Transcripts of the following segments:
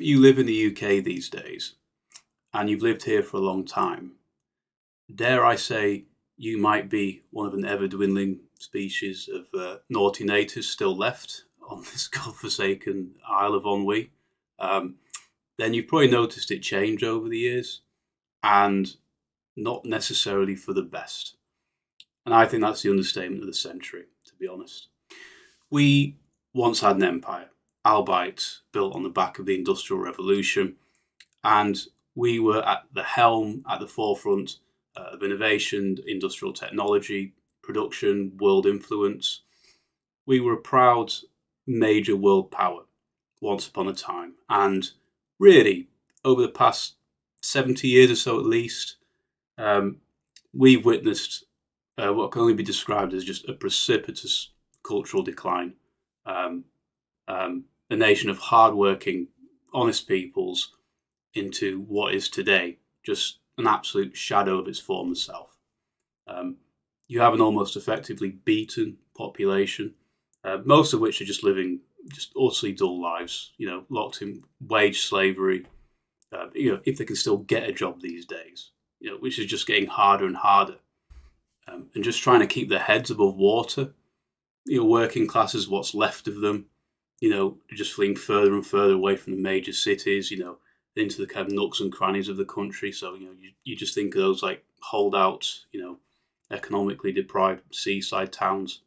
you live in the UK these days and you've lived here for a long time, dare I say you might be one of an ever dwindling species of naughty natives still left on this godforsaken Isle of Ennui. Um, then you've probably noticed it change over the years and not necessarily for the best. And I think that's the understatement of the century, to be honest. We once had an empire, albeit built on the back of the Industrial Revolution, and we were at the helm, at the forefront of innovation, industrial technology, production, world influence. We were a proud major world power once upon a time. And really, over the past 70 years or so at least, um, we've witnessed what can only be described as just a precipitous cultural decline. Um, a nation of hardworking, honest peoples into what is today just an absolute shadow of its former self. Um, you have an almost effectively beaten population, most of which are just living just utterly dull lives, locked in wage slavery, if they can still get a job these days, which is just getting harder and harder, and just trying to keep their heads above water. Working classes, what's left of them, just fleeing further and further away from the major cities, into the kind of nooks and crannies of the country. So, you just think of those like holdouts, economically deprived seaside towns.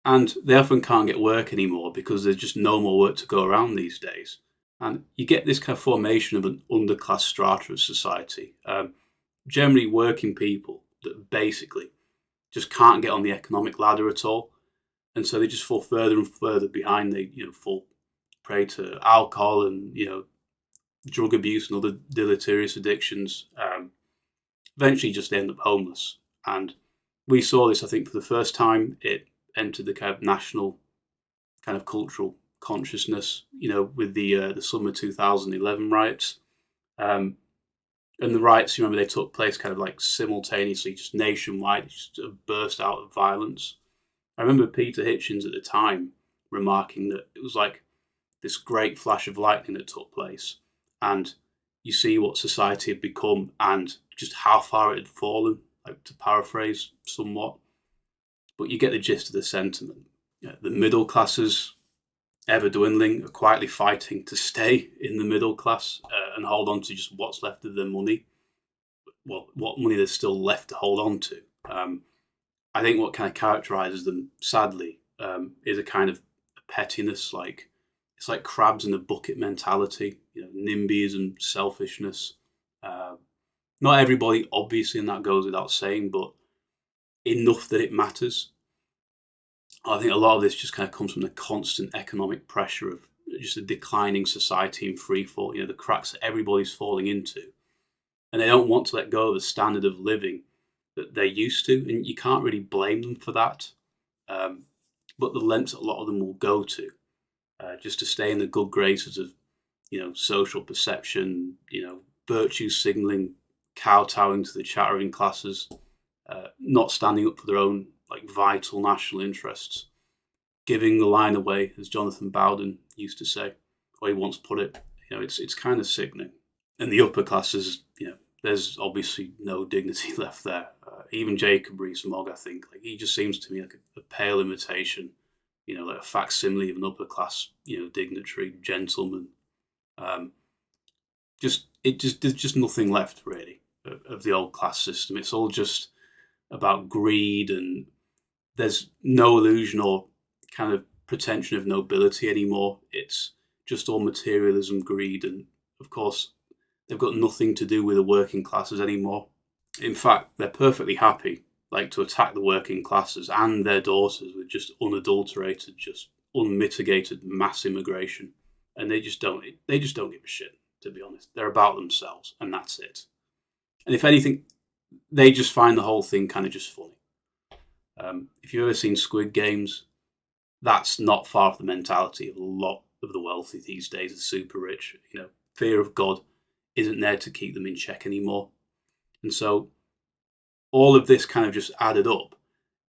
And they often can't get work anymore because there's just no more work to go around these days. And you get this kind of formation of an underclass strata of society. Generally working people that basically just can't get on the economic ladder at all. And so they just fall further and further behind. They, fall prey to alcohol and, drug abuse and other deleterious addictions. Eventually just end up homeless. And we saw this, I think, for the first time. It entered the kind of national kind of cultural consciousness, with the summer 2011 riots. And the riots, remember, they took place kind of like simultaneously, just nationwide, just a burst out of violence. I remember Peter Hitchens at the time remarking that it was like this great flash of lightning that took place, and you see what society had become and just how far it had fallen, like, to paraphrase somewhat. But you get the gist of the sentiment. The middle classes, ever dwindling, are quietly fighting to stay in the middle class and hold on to just what's left of their money. Well, what money there's still left to hold on to. I think what kind of characterizes them, sadly, is a kind of pettiness. Like, it's like crabs in a bucket mentality, NIMBYism, selfishness. Not everybody, obviously, and that goes without saying, but enough that it matters. I think a lot of this just kind of comes from the constant economic pressure of just a declining society in free fall, the cracks that everybody's falling into. And they don't want to let go of the standard of living that they're used to, and you can't really blame them for that. But the lengths that a lot of them will go to, just to stay in the good graces of, social perception, virtue signaling, kowtowing to the chattering classes, not standing up for their own like vital national interests, giving the line away, as Jonathan Bowden used to say, or he once put it. It's kind of sickening. And the upper classes, there's obviously no dignity left there. Even Jacob Rees-Mogg, I think, like, he just seems to me like a pale imitation, like a facsimile of an upper class, dignitary, gentleman. There's just nothing left really of the old class system. It's all just about greed, and there's no illusion or kind of pretension of nobility anymore. It's just all materialism, greed, and of course, they've got nothing to do with the working classes anymore. In fact, they're perfectly happy, like, to attack the working classes and their daughters with just unadulterated, just unmitigated mass immigration, and they just don't give a shit. To be honest, they're about themselves, and that's it. And if anything, they just find the whole thing kind of just funny. If you've ever seen Squid Games, that's not far off the mentality of a lot of the wealthy these days, the super rich. Fear of God isn't there to keep them in check anymore. And so all of this kind of just added up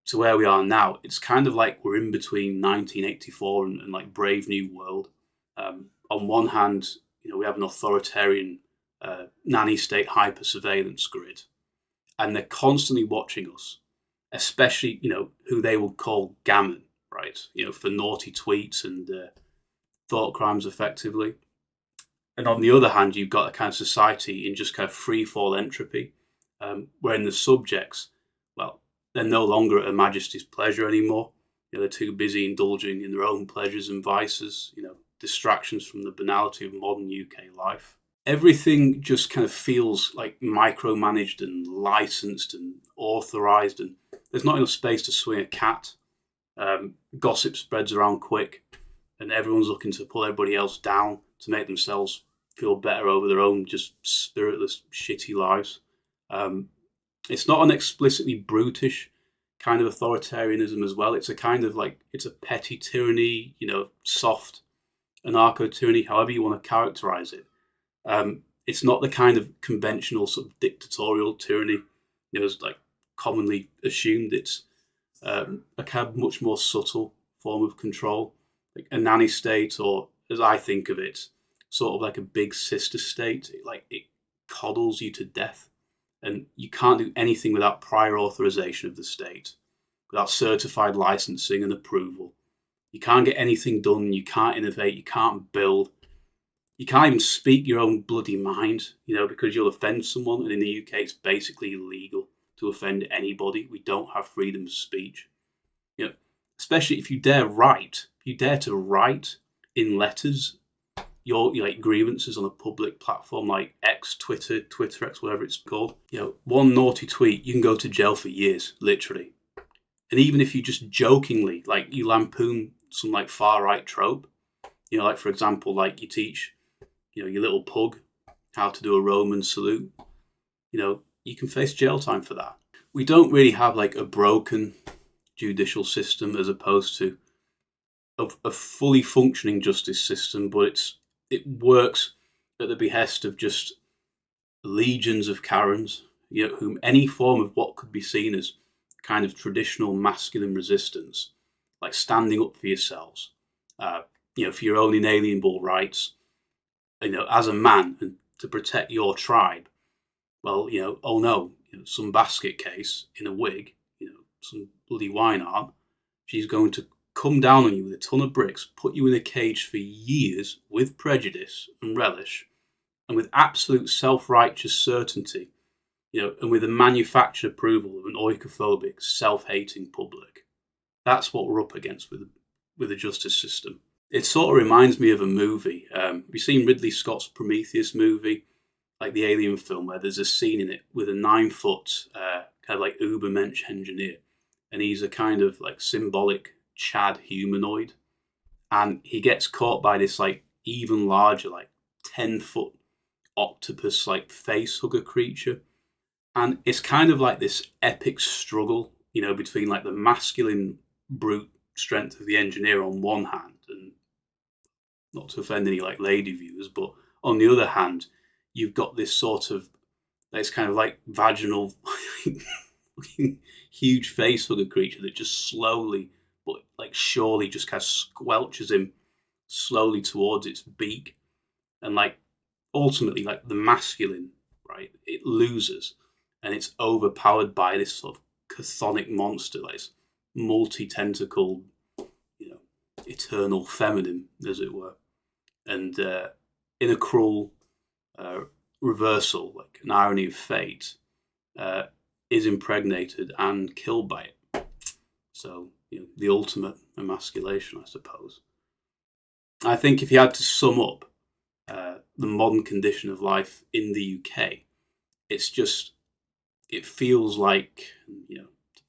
to where we are now. It's kind of like we're in between 1984 and like Brave New World. On one hand, we have an authoritarian nanny state hyper-surveillance grid, and they're constantly watching us, especially, who they would call gammon, right? For naughty tweets and thought crimes effectively. And on the other hand, you've got a kind of society in just kind of free fall entropy, wherein the subjects, well, they're no longer at Her Majesty's pleasure anymore. They're too busy indulging in their own pleasures and vices, distractions from the banality of modern UK life. Everything just kind of feels like micromanaged and licensed and authorized, and there's not enough space to swing a cat. Gossip spreads around quick, and everyone's looking to pull everybody else down to make themselves feel better over their own just spiritless, shitty lives. It's not an explicitly brutish kind of authoritarianism as well. It's a kind of it's a petty tyranny, soft anarcho-tyranny, however you want to characterize it. It's not the kind of conventional sort of dictatorial tyranny, as commonly assumed. It's a kind of much more subtle form of control, like a nanny state, or as I think of it, sort of like a big sister state. It coddles you to death, and you can't do anything without prior authorization of the state, without certified licensing and approval. You can't get anything done. You can't innovate. You can't build. You can't even speak your own bloody mind, because you'll offend someone. And in the UK, it's basically illegal to offend anybody. We don't have freedom of speech. Especially if you dare to write in letters your grievances on a public platform like X, Twitter X, whatever it's called. One naughty tweet, you can go to jail for years, literally. And even if you just jokingly, you lampoon some far right trope, for example, you teach, your little pug how to do a Roman salute, you can face jail time for that. We don't really have a broken judicial system as opposed to a fully functioning justice system, but it works at the behest of just legions of Karens, whom any form of what could be seen as kind of traditional masculine resistance, like standing up for yourselves, for your own inalienable rights, as a man, and to protect your tribe. Well, oh no, some basket case in a wig, some bloody wine-arm, she's going to come down on you with a ton of bricks, put you in a cage for years with prejudice and relish, and with absolute self-righteous certainty, and with the manufactured approval of an oikophobic, self-hating public. That's what we're up against with the justice system. It sort of reminds me of a movie. You've seen Ridley Scott's Prometheus movie, the Alien film, where there's a scene in it with a 9-foot kind of Ubermensch engineer, and he's a kind of symbolic Chad humanoid, and he gets caught by this even larger 10-foot octopus face hugger creature, and it's kind of this epic struggle, between the masculine brute strength of the engineer on one hand, and not to offend any lady viewers, but on the other hand, you've got this sort of, it's kind of vaginal huge face hugger creature that just slowly but surely just kind of squelches him slowly towards its beak, and ultimately the masculine, right, it loses, and it's overpowered by this sort of chthonic monster, this multi-tentacled, eternal feminine, as it were, and in a cruel reversal, an irony of fate, is impregnated and killed by it. So, the ultimate emasculation, I suppose. I think if you had to sum up the modern condition of life in the UK, it feels to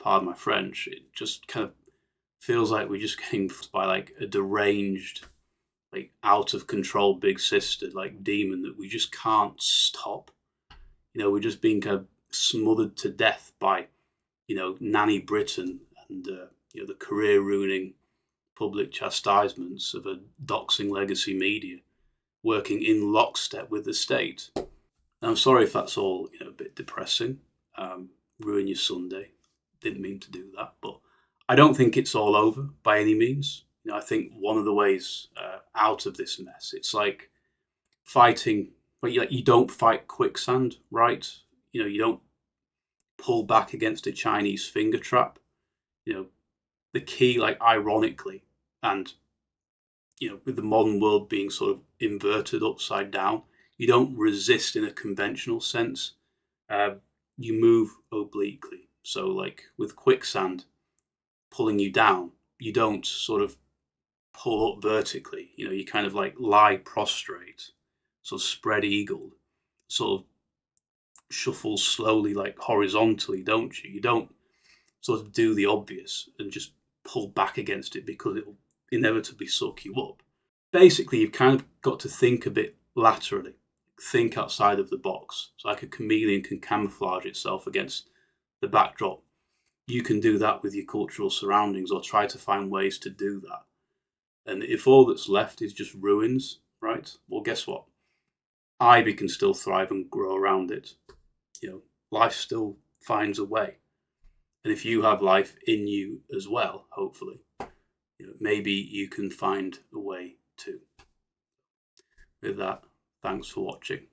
pardon my French, it just kind of feels like we're just getting by a deranged, out of control big sister, demon that we just can't stop. We're just being kind of smothered to death by, Nanny Britain and, the career-ruining public chastisements of a doxing legacy media working in lockstep with the state. And I'm sorry if that's all, a bit depressing. Ruin your Sunday. Didn't mean to do that, but I don't think it's all over by any means. I think one of the ways out of this mess, it's fighting, but you don't fight quicksand, right? You don't pull back against a Chinese finger trap. The key, like, ironically, and with the modern world being sort of inverted upside down, you don't resist in a conventional sense. You move obliquely. So, like with quicksand pulling you down, you don't sort of pull up vertically. You kind of like lie prostrate, sort of spread eagled, sort of shuffle slowly, like horizontally, don't you? You don't sort of do the obvious and just pull back against it because it'll inevitably suck you up. Basically, you've kind of got to think a bit laterally, think outside of the box. So like a chameleon can camouflage itself against the backdrop. You can do that with your cultural surroundings, or try to find ways to do that. And if all that's left is just ruins, right? Well, guess what? Ivy can still thrive and grow around it. Life still finds a way. And if you have life in you as well, hopefully, maybe you can find a way too. With that, thanks for watching.